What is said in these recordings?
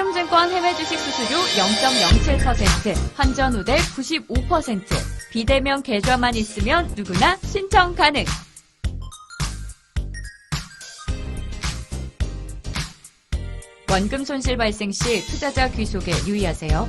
삼성증권 해외 주식 수수료 0.07%, 환전우대 95%, 비대면 계좌만 있으면 누구나 신청 가능. 원금 손실 발생 시 투자자 귀속에 유의하세요.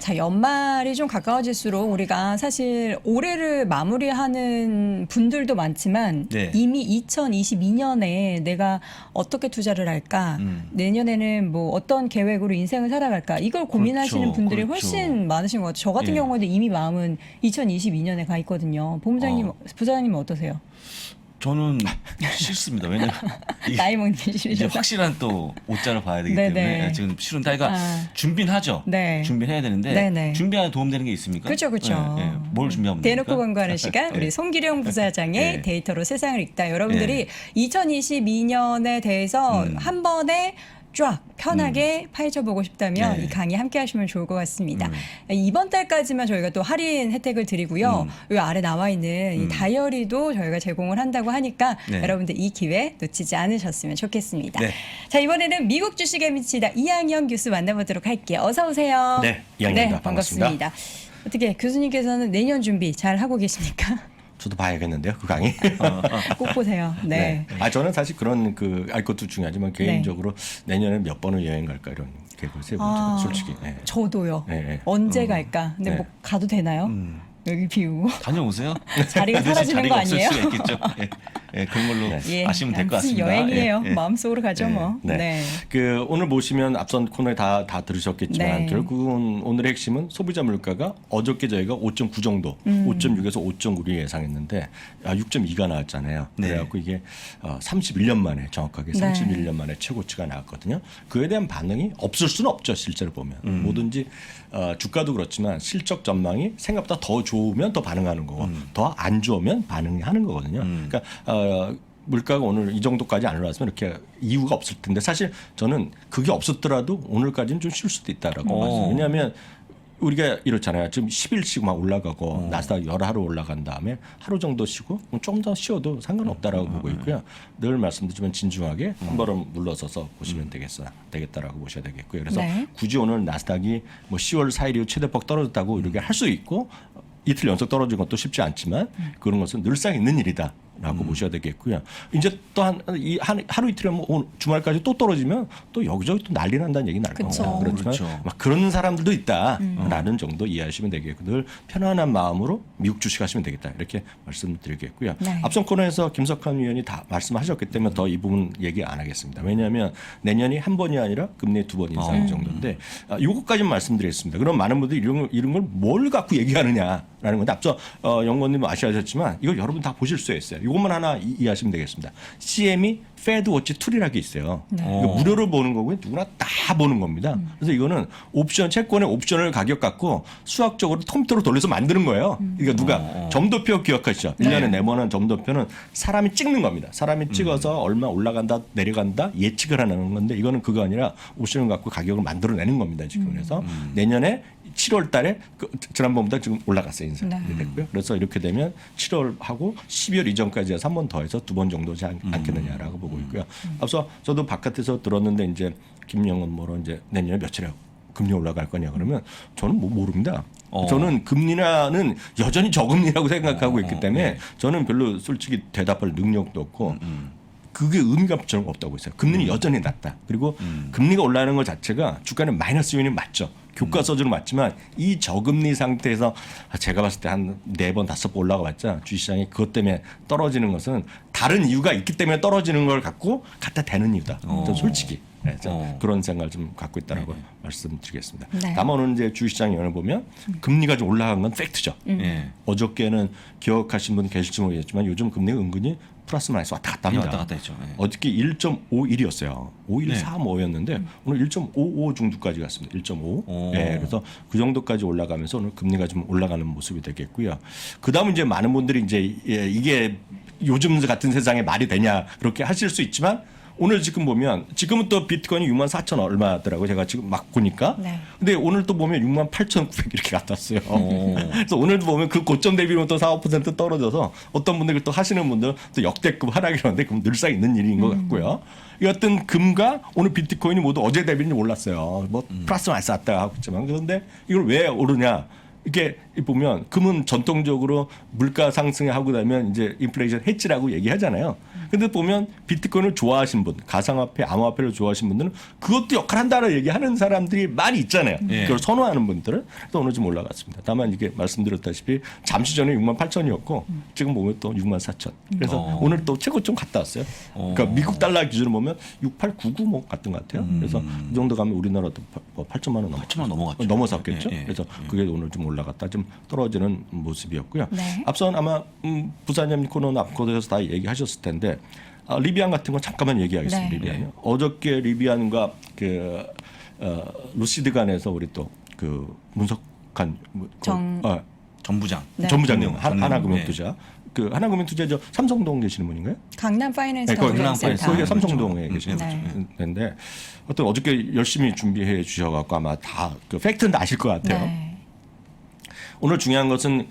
자, 연말이 좀 가까워질수록 우리가 사실 올해를 마무리하는 분들도 많지만 네. 이미 2022년에 내가 어떻게 투자를 할까? 내년에는 뭐 어떤 계획으로 인생을 살아갈까? 이걸 고민하시는 그렇죠, 분들이 그렇죠. 훨씬 많으신 것 같아요. 저 같은 예. 경우에는 이미 마음은 2022년에 가 있거든요. 본부장님, 부장님은 어떠세요? 저는 싫습니다. 왜냐면 이게 나이 먹는 게 이제 싫으셔서. 확실한 또 오자를 봐야 되기 네네. 때문에 지금 싫은 따위가 준비는 하죠. 네. 준비는 해야 되는데 네네. 준비하는 도움되는 게 있습니까? 그렇죠, 그렇죠. 예, 예. 뭘 준비하면 대놓고 됩니까? 광고하는 시간 우리 예. 송기령 부사장의 예. 데이터로 세상을 읽다. 여러분들이 예. 2022년에 대해서 한 번에 쫙 편하게 파헤쳐보고 싶다면 네. 이 강의 함께 하시면 좋을 것 같습니다. 이번 달까지만 저희가 또 할인 혜택을 드리고요. 이 아래 나와 있는 이 다이어리도 저희가 제공을 한다고 하니까 네. 여러분들 이 기회 놓치지 않으셨으면 좋겠습니다. 네. 자, 이번에는 미국 주식에 미치다 이항영 교수 만나보도록 할게요. 어서 오세요. 네, 이항영입니다. 반갑습니다. 어떻게 교수님께서는 내년 준비 잘 하고 계십니까? 저도 봐야겠는데요, 그 강의. 꼭 보세요. 네. 저는 사실 그런 알 것도 중요하지만 개인적으로 내년에 몇 번을 여행 갈까 이런 계획을 세우고 있죠. 솔직히. 네. 저도요. 네, 네. 언제 갈까? 근데 네. 뭐 가도 되나요? 여기 비우고 다녀오세요. 자리가 그 대신 사라지는 자리가 거 없을 아니에요? 수가 있겠죠. 예. 예, 그런 걸로 예, 아시면 될 것 무슨 같습니다. 여행이에요. 예, 예. 마음속으로 가죠 뭐. 네. 네. 그 오늘 보시면 앞선 코너에 다 들으셨겠지만 네. 결국은 오늘의 핵심은 소비자 물가가 어저께 저희가 5.9 정도, 5.6에서 5.9를 예상했는데 6.2가 나왔잖아요. 네. 그래갖고 이게 31년 만에 정확하게 네. 31년 만에 최고치가 나왔거든요. 그에 대한 반응이 없을 수는 없죠. 실제로 보면 뭐든지 주가도 그렇지만 실적 전망이 생각보다 더 좋으면 더 반응하는 거고 더 안 좋으면 반응하는 거거든요. 그러니까 물가가 오늘 이 정도까지 안 올랐으면 이렇게 이유가 없을 텐데 사실 저는 그게 없었더라도 오늘까지는 좀 쉴 수도 있다라고 봤어요. 왜냐하면 우리가 이렇잖아요. 지금 10일씩 막 올라가고 나스닥 여러 하루 올라간 다음에 하루 정도 쉬고 좀 더 쉬어도 상관없다라고 보고 있고요. 늘 말씀드리지만 진중하게 한 걸음 물러서서 보시면 되겠다라고 보셔야 되겠고요. 그래서 네. 굳이 오늘 나스닥이 뭐 10월 4일 이후 최대폭 떨어졌다고 이렇게 할 수 있고 이틀 연속 떨어진 것도 쉽지 않지만 그런 것은 늘상 있는 일이다. 라고 보셔야 되겠고요. 이제 또 하루 이틀에 뭐 주말까지 또 떨어지면 또 여기저기 또 난리 난다는 얘기 날 그쵸. 겁니다. 그렇지만 그렇죠. 막 그런 사람들도 있다라는 정도 이해하시면 되겠고 늘 편안한 마음으로 미국 주식 하시면 되겠다 이렇게 말씀드리겠고요. 네. 앞선 코너에서 김석환 위원이 다 말씀하셨기 때문에 더 이 부분 얘기 안 하겠습니다. 왜냐하면 내년이 한 번이 아니라 금리 2번 인상 정도인데 이것까지는 말씀드리겠습니다. 그럼 많은 분들이 이런 걸 뭘 갖고 얘기하느냐라는 건데 앞서 영건님 아시았지만 이걸 여러분 다 보실 수 있어요. 이것만 하나 이해하시면 되겠습니다. CME 페드 워치 툴이라는 게 있어요. 이거 무료로 보는 거고요. 누구나 다 보는 겁니다. 그래서 이거는 채권의 옵션을 가격 갖고 수학적으로 컴퓨터로 돌려서 만드는 거예요. 그러니까 누가 점도표 기억하시죠? 1년에 내보는 점도표는 사람이 찍는 겁니다. 사람이 찍어서 얼마 올라간다 내려간다 예측을 하는 건데 이거는 그거 아니라 옵션을 갖고 가격을 만들어내는 겁니다. 지금 그래서 내년에 7월 달에 지난번보다 지금 올라갔어요. 인상 됐고요. 그래서 이렇게 되면 7월하고 12월 이전까지 해서 한 번 더 해서 2번 정도 되지 않겠느냐라고 보고 있고요. 앞서 저도 바깥에서 들었는데 이제 김영은 뭐로 이제 내년에 며칠에 금리 올라갈 거냐 그러면 저는 뭐 모릅니다. 저는 금리는 여전히 저금리라고 생각하고 있기 때문에 저는 별로 솔직히 대답할 능력도 없고 그게 의미가 저는 없다고 했어요. 금리는 여전히 낮다. 그리고 금리가 올라가는 것 자체가 주가는 마이너스 요인이 맞죠. 교과서적으로 맞지만 이 저금리 상태에서 제가 봤을 때 한 4번 5번 올라가 봤자 주식시장이 그것 때문에 떨어지는 것은 다른 이유가 있기 때문에 떨어지는 걸 갖다 대는 이유다. 좀 솔직히. 네, 그런 생각을 좀 갖고 있다라고 말씀드리겠습니다. 네. 다만 오늘 이제 주식시장 연을 보면 금리가 좀 올라간 건 팩트죠. 예. 어저께는 기억하신 분 계실지 모르겠지만 요즘 금리가 은근히 플러스 마이너스 왔다 갔다 합니다. 왔다 갔다 했죠. 예. 어저께 1.51이었어요. 5135였는데 오늘 1.55 정도까지 갔습니다. 1.5. 네, 그래서 그 정도까지 올라가면서 오늘 금리가 좀 올라가는 모습이 되겠고요. 그다음 이제 많은 분들이 이제 이게 요즘 같은 세상에 말이 되냐 그렇게 하실 수 있지만 오늘 지금 보면 지금은 또 비트코인이 64,000 얼마더라고요. 제가 지금 막 보니까. 네. 근데 오늘 또 보면 68,900 이렇게 갔다 왔어요. 그래서 오늘도 보면 그 고점 대비로 또 4~5% 떨어져서 어떤 분들 또 하시는 분들은 또 역대급 하락이라는데 그럼 늘상 있는 일인 것 같고요. 이 어떤 금과 오늘 비트코인이 모두 어제 대비는 올랐어요. 뭐 플러스 마이너스 왔다 하고 있지만 그런데 이걸 왜 오르냐? 이게 보면 금은 전통적으로 물가 상승에 하고 나면 이제 인플레이션 해지라고 얘기하잖아요. 근데 보면 비트코인을 좋아하신 분, 가상화폐, 암호화폐를 좋아하신 분들은 그것도 역할한다라고 얘기하는 사람들이 많이 있잖아요. 예. 그걸 선호하는 분들은 또 오늘 좀 올라갔습니다. 다만 이게 말씀드렸다시피 잠시 전에 68,000이었고 지금 보면 또 64,000. 그래서 오늘 또 최고점 갔다 왔어요. 그러니까 미국 달러 기준으로 보면 6899 뭐 같은 것 같아요. 그래서 이 정도 가면 우리나라도 8천만 원 8천만 넘어갔죠. 넘어섰겠죠. 예, 예. 그래서 그게 오늘 좀 올라갔다 좀 떨어지는 모습이었고요. 네. 앞선 아마 부사님 코너 앞코드에서 다 얘기하셨을 텐데 리비안 같은 건 잠깐만 얘기하겠습니다. 네. 리비안요. 어저께 리비안과 그 루시드 간에서 우리 또 그 문석한 전부장. 네. 전부장님 전무용. 하나금융투자 그 하나금융투자 저 삼성동 계시는 분인가요? 강남 파이낸스 네, 거기 컨feren스 거기가 센터. 삼성동에 계시는 네. 분인데 어떤 어저께 열심히 준비해 주셔갖고 아마 다 그 팩트는 다 아실 것 같아요. 네. 오늘 중요한 것은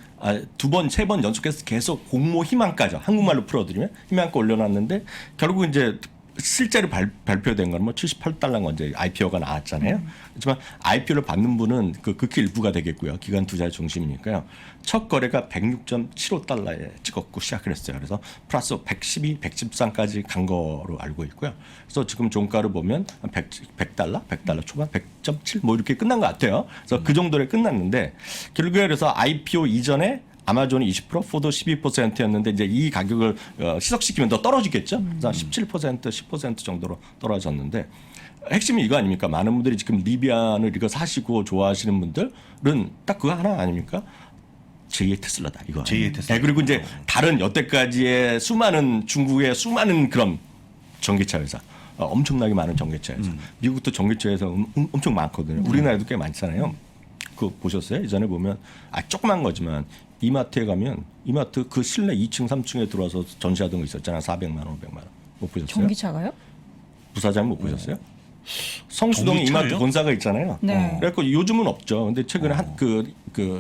두 번, 세 번 연속해서 계속 공모 희망가죠. 한국말로 풀어드리면 희망가 올려놨는데 결국 이제 실제로 발표된 건 뭐 78달러가 이제 IPO가 나왔잖아요. 하지만 IPO를 받는 분은 그 극히 일부가 되겠고요. 기관 투자의 중심이니까요. 첫 거래가 106.75달러에 찍었고 시작을 했어요. 그래서 플러스 112, 113까지 간 거로 알고 있고요. 그래서 지금 종가를 보면 100달러 초반 100.7 뭐 이렇게 끝난 것 같아요. 그래서 그 정도에 끝났는데 결국에 그래서 IPO 이전에 아마존이 20%, 포도 12%였는데 이제 이 가격을 희석시키면 더 떨어지겠죠. 그래서 17%, 10% 정도로 떨어졌는데 핵심이 이거 아닙니까? 많은 분들이 지금 리비안을 이거 사시고 좋아하시는 분들은 딱 그거 하나 아닙니까? 제2의 테슬라다 이거. 제2의 테슬라. 네, 그리고 이제 다른 여태까지의 수많은 중국의 수많은 그런 전기차 회사. 엄청나게 많은 전기차 회사. 미국도 전기차 회사 엄청 많거든요. 우리나라도 꽤 많잖아요. 그거 보셨어요? 예전에 보면 조그만 거지만 이마트에 가면 이마트 그 실내 2층, 3층에 들어와서 전시하던 거 있었잖아요. 400만 원, 500만 원. 못 보셨어요? 전기차가요? 부사장 못 보셨어요? 성수동에 전기차예요? 이마트 본사가 있잖아요. 네. 그래갖고 요즘은 없죠. 근데 최근에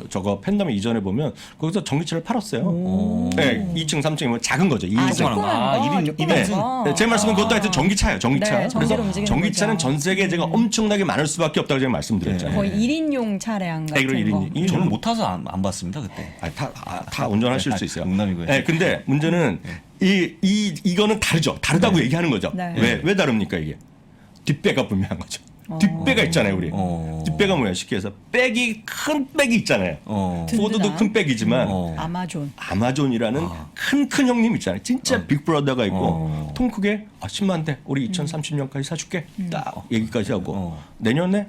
저거 팬덤 이전에 보면 거기서 전기차를 팔았어요. 네, 2층, 3층이 뭐 작은 거죠. 2인 조그만 거, 일인 조그만 거. 제 말씀은 그것도 하여튼 전기차예요. 전기차. 네, 전기로 그래서 움직이는 전기차는 거죠. 전 세계에 제가 엄청나게 많을 수밖에 없다고 제가 말씀드렸잖아요. 거의 1인용 차량 같은 그리고 거. 1인 저는 못 타서 안 봤습니다 그때. 다 운전하실 수 있어요. 농담이고요. 네, 근데 문제는 이거는 다르죠. 다르다고 얘기하는 거죠. 네. 왜 다릅니까 이게? 뒷배가 분명한 거죠. 뒷배가 있잖아요, 우리. 뒷배가 뭐야? 쉽게 해서 백이 큰 백이 있잖아요. 포드도 든든한. 큰 백이지만 아마존. 아마존이라는 큰 형님 있잖아요. 진짜 빅브라더가 있고 통 크게 10만 대 우리 2030년까지 사줄게. 딱 얘기까지 하고 내년에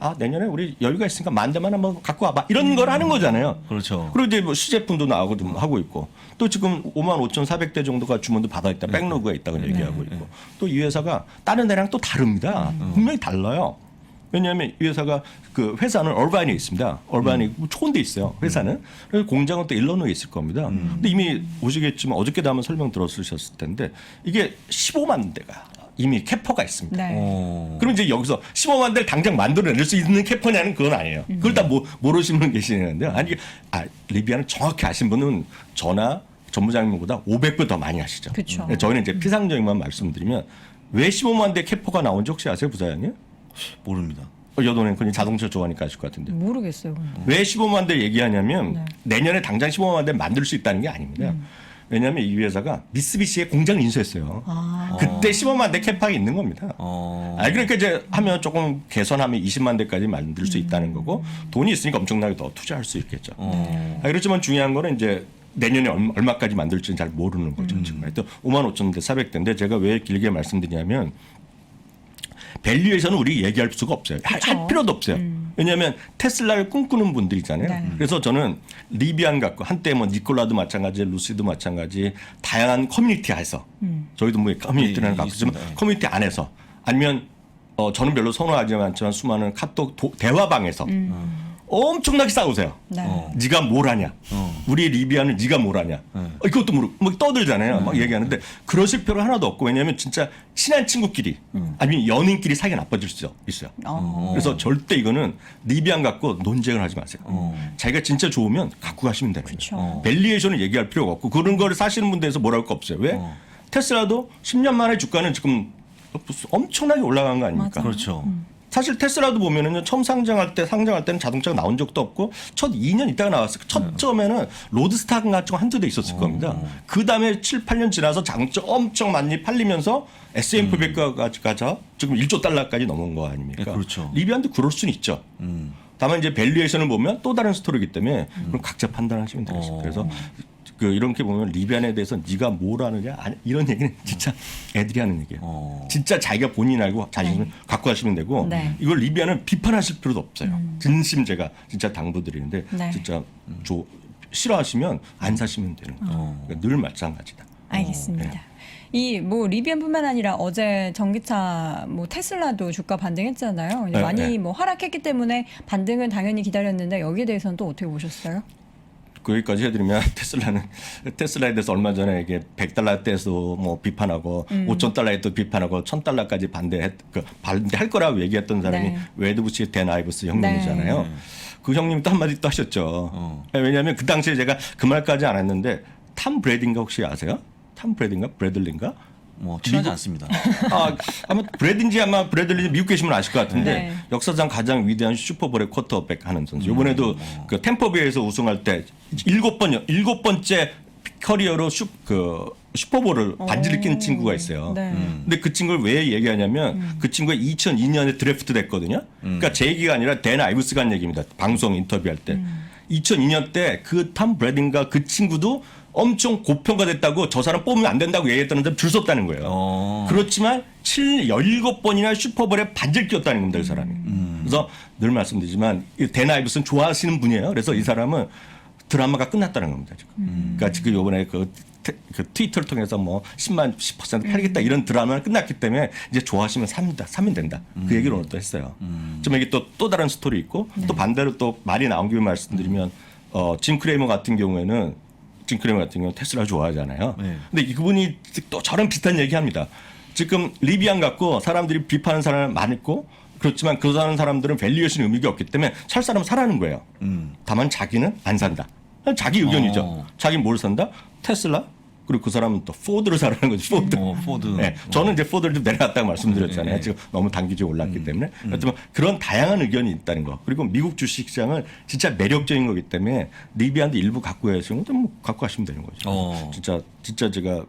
우리 여유가 있으니까 10,000대만 한번 갖고 와봐. 이런 걸 하는 거잖아요. 그렇죠. 그리고 이제 뭐 시제품도 나오고 하고 있고 또 지금 55,400대 정도가 주문도 받아있다. 백로그가 있다고 얘기하고 있고 또 이 회사가 다른 데랑 또 다릅니다. 분명히 달라요. 왜냐하면 이 회사가 그 회사는 얼바인에 있습니다. 얼바인이 좋은 데 있어요. 회사는. 그래서 공장은 또 일러노에 있을 겁니다. 근데 이미 보시겠지만 어저께도 한번 설명 들었으셨을 텐데 이게 15만 대가 이미 캐퍼가 있습니다. 네. 그럼 이제 여기서 15만 대를 당장 만들어낼 수 있는 캐퍼냐는 그건 아니에요. 그걸 다 모르시는 분 계시는데요. 아니, 리비아는 정확히 아신 분은 저나 전무장님보다 500배 더 많이 아시죠. 그쵸. 저희는 이제 피상적인만 말씀드리면 왜 15만 대 캐퍼가 나온지 혹시 아세요, 부사장님? 모릅니다. 여도는 그냥 자동차 좋아하니까 아실 것 같은데. 모르겠어요. 근데. 왜 15만 대 얘기하냐면 네. 내년에 당장 15만 대 만들 수 있다는 게 아닙니다. 왜냐하면 이 회사가 미쓰비시에 공장을 인수했어요. 그때 15만 대 캐파가 있는 겁니다. 그러니까 이제 하면 조금 개선하면 20만 대까지 만들 수 있다는 거고 돈이 있으니까 엄청나게 더 투자할 수 있겠죠. 그렇지만 중요한 거는 이제 내년에 얼마까지 만들지는 잘 모르는 거죠. 지금 하여튼 55,000대 400대인데 제가 왜 길게 말씀드리냐면 밸류에서는 우리 얘기할 수가 없어요. 할 필요도 없어요. 왜냐하면 테슬라를 꿈꾸는 분들이잖아요. 네. 그래서 저는 리비안 갖고 한때 뭐 니콜라도 마찬가지, 루시도 마찬가지 다양한 커뮤니티 안에서 저희도 뭐 커뮤니티를 갖고 있지만 커뮤니티 안에서 아니면 저는 별로 선호하지 않지만 수많은 카톡 대화방에서 엄청나게 싸우세요. 네. 네가 뭘 하냐? 우리 리비아는 네가 뭘 하냐? 이것도 모르고 막 떠들잖아요. 막 얘기하는데 그러실 필요 하나도 없고 왜냐하면 진짜 친한 친구끼리 아니면 연인끼리 사이가 나빠질 수 있어요. 그래서 절대 이거는 리비안 갖고 논쟁을 하지 마세요. 자기가 진짜 좋으면 갖고 가시면 됩니다. 그쵸. 밸리에이션을 얘기할 필요가 없고 그런 걸 사시는 분들에서 뭐랄 거 없어요. 왜? 테슬라도 10년 만에 주가는 지금 엄청나게 올라간 거 아닙니까? 맞아. 그렇죠. 사실 테슬라도 보면은 처음 상장할 때는 자동차가 나온 적도 없고 첫 2년 있다가 나왔어요. 첫 점에는 로드스타 같은 거 한두 대 있었을 겁니다. 그 다음에 7, 8년 지나서 자동차 엄청 많이 팔리면서 S&P 500가자 지금 1조 달러까지 넘은 거 아닙니까? 네, 그렇죠. 리비안도 그럴 수는 있죠. 다만 이제 밸류에이션을 보면 또 다른 스토리이기 때문에 그럼 각자 판단하시면 되겠습니다. 그래서 이렇게 보면 리비안에 대해서 네가 뭘 아느냐 이런 얘기는 진짜 애들이 하는 얘기예요. 진짜 자기가 본인 알고 자신을 갖고 가시면 되고 네. 이걸 리비안은 비판하실 필요도 없어요. 진심 제가 진짜 당부드리는데 네. 진짜 싫어하시면 안 사시면 되는 거죠. 그러니까 늘 마찬가지다. 알겠습니다. 네. 이 뭐 리비안뿐만 아니라 어제 전기차 뭐 테슬라도 주가 반등했잖아요. 이제 네, 많이 네. 뭐 하락했기 때문에 반등은 당연히 기다렸는데 여기에 대해서는 또 어떻게 보셨어요? 거기까지 해드리면 테슬라에 대해서 얼마 전에 이게 $100대에서 뭐 비판하고 $5,000에 또 비판하고 $1,000까지 반대할 거라고 얘기했던 사람이 네. 웨드부시 댄 아이버스 형님이잖아요. 그 형님이 또 한마디 또 하셨죠. 왜냐하면 그 당시에 제가 그 말까지 안 했는데 탐 브래드인가 혹시 아세요? 탐 브래드인가 브래들린가? 뭐 친하지 않습니다. 아마 브래드인지 아마 브래들린지 미국 계시면 아실 것 같은데 네. 역사상 가장 위대한 슈퍼볼의 쿼터백 하는 선수. 이번에도 그 템퍼베이에서 우승할 때 일곱 번째 커리어로 슈퍼볼을 반지를 낀 친구가 있어요. 네. 근데 그 친구를 왜 얘기하냐면 그 친구가 2002년에 드래프트 됐거든요. 그러니까 제 얘기가 아니라 댄 아이브스가 한 얘기입니다. 방송 인터뷰할 때. 2002년 때 그 탐 브래든가 그 친구도 엄청 고평가됐다고 저 사람 뽑으면 안 된다고 얘기했다는 사람 줄 수 없다는 거예요. 그렇지만 17번이나 슈퍼볼에 반지를 끼웠다는 겁니다. 그 사람이. 그래서 늘 말씀드리지만 댄 아이브스는 좋아하시는 분이에요. 그래서 이 사람은 드라마가 끝났다는 겁니다. 지금. 그러니까 지금 이번에 그 트위터를 통해서 뭐 10% 팔겠다 이런 드라마는 끝났기 때문에 이제 좋아하시면 사면 된다. 그 얘기를 오늘 또 했어요. 좀 이게 또 다른 스토리 있고 또 반대로 또 말이 나온 김에 말씀드리면 짐 크레이머 같은 경우는 테슬라 좋아하잖아요. 네. 근데 그분이 또 저런 비슷한 얘기합니다. 지금 리비안 갖고 사람들이 비판하는 사람은 많고 그렇지만 그 사람들은 밸류에이션 의미가 없기 때문에 살 사람은 사라는 거예요. 다만 자기는 안 산다. 자기 의견이죠. 자기는 뭘 산다? 테슬라. 그리고 그 사람은 또 포드를 사라는 거죠. 포드. 포드. 네, 저는 이제 포드를 좀 내려갔다고 말씀드렸잖아요. 네. 지금 너무 단기적으로 올랐기 때문에. 하여튼 그런 다양한 의견이 있다는 거. 그리고 미국 주식시장은 진짜 매력적인 거기 때문에 리비안도 일부 갖고 가시면 뭐 갖고 가시면 되는 거죠. 진짜 제가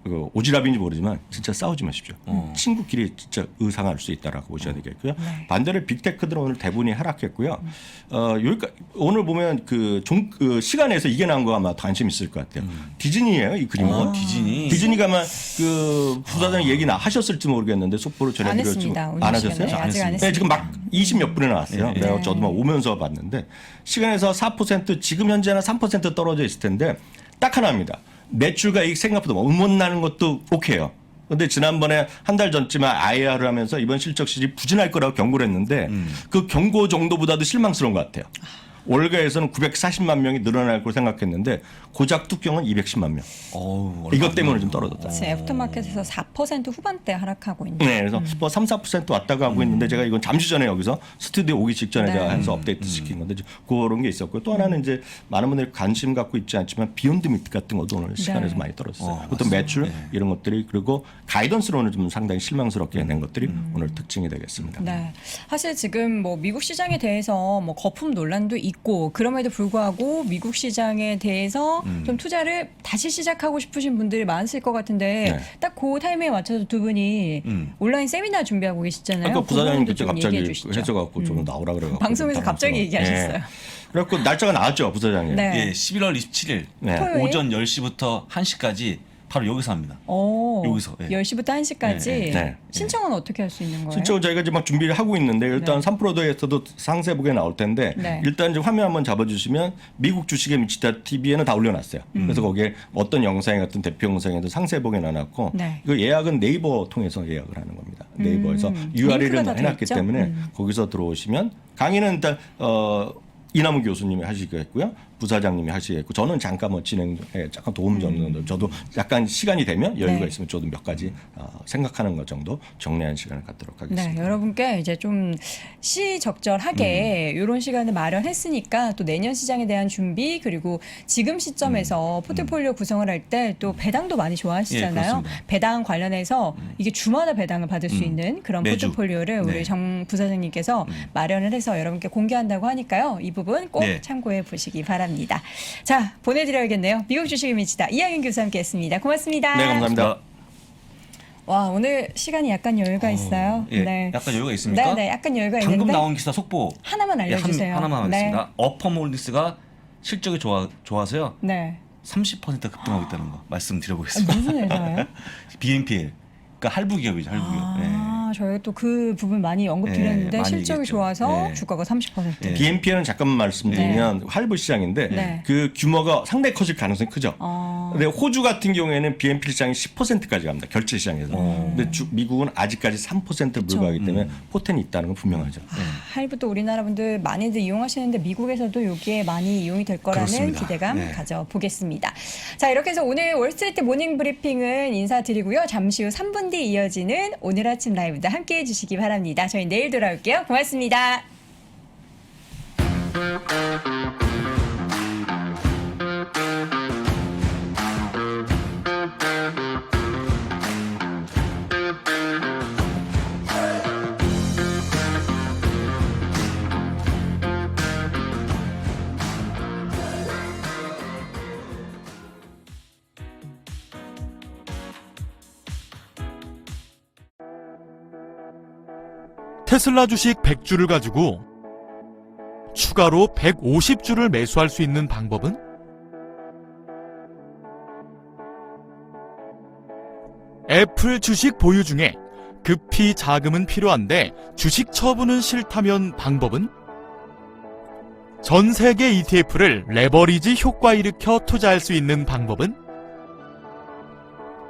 오지랖인지 모르지만 진짜 싸우지 마십시오. 친구끼리 진짜 의상할 수 있다라고 보셔야 되겠고요. 반대로 빅테크들은 오늘 대부분이 하락했고요. 여기까지 오늘 보면 그 시간에서 이게 나온 거 아마 관심 있을 것 같아요. 디즈니예요, 이 그림은. 디즈니가 아마 그 부사장 얘기 하셨을지 모르겠는데 속보를 전해드렸지만 안 했습니다. 안 오늘 하셨어요? 시간에 아직 안 네, 했습니다. 지금 막 20몇 분에 나왔어요. 네. 그래서 저도 막 오면서 봤는데 시간에서 4% 지금 현재는 3% 떨어져 있을 텐데 딱 하나입니다. 매출가익 생각보다 못나는 것도 오케이요. 그런데 지난번에 한 달 전쯤에 IR을 하면서 이번 실적 시즌이 부진할 거라고 경고를 했는데 그 경고 정도보다도 실망스러운 것 같아요. 올가에서는 940만 명이 늘어날 걸 생각했는데 고작 뚜껑은 210만 명. 이것 때문에 좀 떨어졌다. 지금 애프터마켓에서 4% 후반대 하락하고 있는. 네, 그래서 뭐 3, 4% 왔다가 하고 있는데 제가 이건 잠시 전에 여기서 스튜디오 오기 직전에 네. 제가 해서 업데이트 시킨 건데 그런 게 있었고요. 또 하나는 이제 많은 분들이 관심 갖고 있지 않지만 비욘드 미트 같은 것도 오늘 시간에서 많이 떨어졌어요. 또 매출 이런 것들이 그리고 가이던스로는 좀 상당히 실망스럽게 낸 것들이 오늘 특징이 되겠습니다. 네. 사실 지금 뭐 미국 시장에 대해서 뭐 거품 논란도 있고 그럼에도 불구하고 미국 시장에 대해서 좀 투자를 다시 시작하고 싶으신 분들이 많으실 것 같은데 네. 딱 그 타이밍에 맞춰서 두 분이 온라인 세미나 준비하고 계시잖아요. 아까 부사장님 그 그때 부분도 좀 갑자기 얘기해 주시죠. 해줘갖고 좀 나오라 그래갖고 방송에서 갑자기 얘기하셨어요. 네. 그래갖고 날짜가 나왔죠 부사장님. 네. 예, 11월 27일 네. 토요일? 오전 10시부터 1시까지 바로 여기서 합니다. 여기서, 예. 10시부터 1시까지 네. 신청은 어떻게 할 수 있는 거예요? 실제로 저희가 지금 막 준비를 하고 있는데 일단 네. 3프로드에서도 상세보게 나올 텐데 네. 일단 이제 화면 한번 잡아주시면 미국 주식에 미치다 TV에는 다 올려놨어요. 그래서 거기에 어떤 영상이 같은 대표 영상에도 상세보게 나눠놨고 네. 이거 예약은 네이버 통해서 예약을 하는 겁니다. 네이버에서 링크가 URL을 다 돼 해놨기 있죠? 때문에 거기서 들어오시면 강의는 일단 이남우 교수님이 하시겠고요. 부사장님이 하시겠고 저는 잠깐 뭐 진행에 약간 도움 정도 저도 약간 시간이 되면 여유가 네. 있으면 저도 몇 가지 생각하는 것 정도 정리하는 시간을 갖도록 하겠습니다. 네, 여러분께 이제 좀 시적절하게 이런 시간을 마련했으니까 또 내년 시장에 대한 준비 그리고 지금 시점에서 포트폴리오 구성을 할 때 또 배당도 많이 예, 좋아하시잖아요. 그렇습니다. 배당 관련해서 이게 주마다 배당을 받을 수 있는 그런 매주. 포트폴리오를 우리 네. 정 부사장님께서 마련을 해서 여러분께 공개한다고 하니까요. 이 부분 꼭 네. 참고해 보시기 바랍니다. 자, 보내드려야겠네요. 미국 주식을 미치다 이학윤 교수 함께했습니다. 고맙습니다. 네, 감사합니다. 와, 오늘 시간이 약간 여유가 있어요. 예, 네. 약간 여유가 있습니까? 네, 약간 여유가 방금 있는데 나온 기사 속보 하나만 알려주세요. 하나만 네. 하겠습니다. 어퍼몰리스가 실적이 좋아서요. 네. 30% 급등하고 있다는 거 말씀드려보겠습니다. 무슨 회사예요? BNPL, 그러니까 할부 기업이죠, 할부 기업. 아, 저희가 또 그 부분 많이 언급드렸는데 많이 실적이 얘기했죠. 좋아서 네. 주가가 30%. 네. BNPL은 잠깐만 말씀드리면 할부 시장인데 네. 그 규모가 상당히 커질 가능성이 크죠. 어. 근데 호주 같은 경우에는 BNP 시장이 10%까지 갑니다. 결제 시장에서. 근데 미국은 아직까지 3%를 불과하기 때문에 포텐이 있다는 건 분명하죠. 할부도 우리나라 분들 많이들 이용하시는데 미국에서도 여기에 많이 이용이 될 거라는 그렇습니다. 기대감 네. 가져보겠습니다. 자, 이렇게 해서 오늘 월스트리트 모닝 브리핑은 인사드리고요. 잠시 후 3분 뒤 이어지는 오늘 아침 라이브도 함께해 주시기 바랍니다. 저희 내일 돌아올게요. 고맙습니다. 테슬라 주식 100주를 가지고 추가로 150주를 매수할 수 있는 방법은? 애플 주식 보유 중에 급히 자금은 필요한데 주식 처분은 싫다면 방법은? 전 세계 ETF를 레버리지 효과 일으켜 투자할 수 있는 방법은?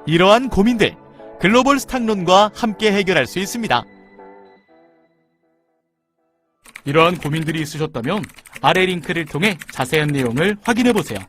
이러한 고민들 글로벌 스탁론과 함께 해결할 수 있습니다. 이러한 고민들이 있으셨다면 아래 링크를 통해 자세한 내용을 확인해 보세요.